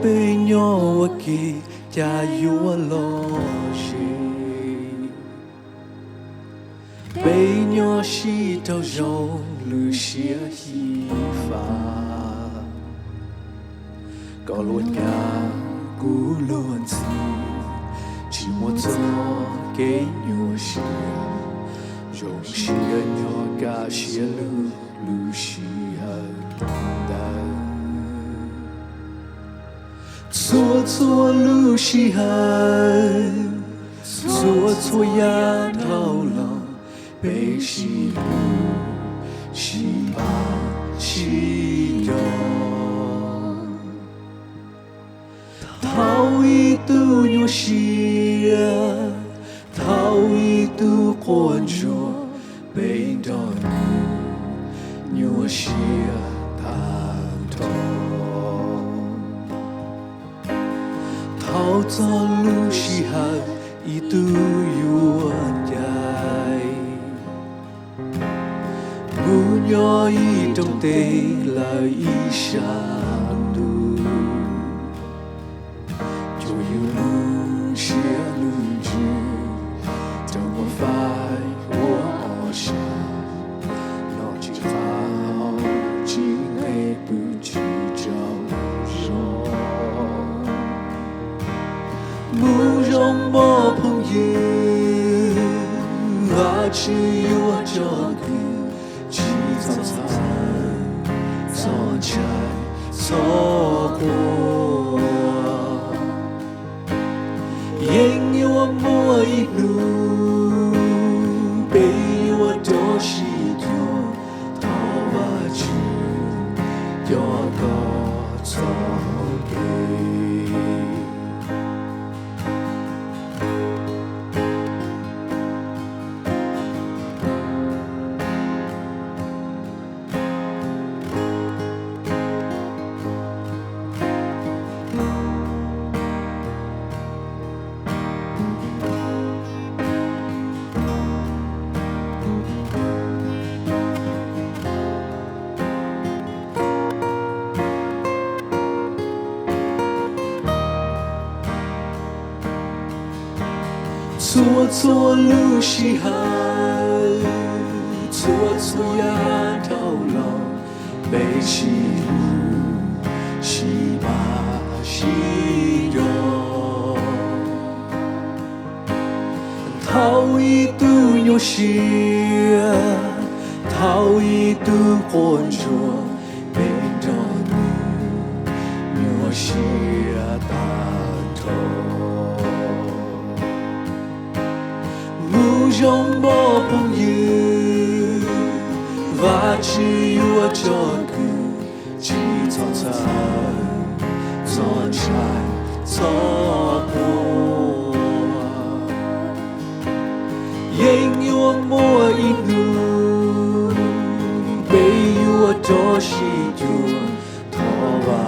被我给加油了些，被我洗头用绿些衣发，搞乱呀古乱子，chỉ muốn cho cái nhỏ xia, dùng xia nhỏ cả xia lu xia ta, chua lu xia, chua ya thâu lòng, bê xi lu xi ba xi dong, thâu y tu nhỏ xia, thâu y tu quan chúa, bê đòn nhỏ xia tàn thong, thâu cho lu xia y tu yuan dài, ngu nhỏ y trong tê là y sang du. Mu rong mo phong yu, và chỉ yêu cho cứ chỉ cho sáng, cho trái, cho qua. Yên yêu mua ít nu, bây yêu cho chỉ cho thao và chỉ cho có cho kề. Chua lu xi hai, chua ya thâu lòng, bê xi lu xi ba xi dong, thâu y tu nhỏ xia, thâu y tu quan chúa, bê đòn nhỏ xia tàn thong. Trong bó phong yu, và chỉ yêu cho cứ chỉ cho sáng, cho trái, cho qua. Yên yêu mua ít nu, bây yêu cho chỉ chúa, thọ và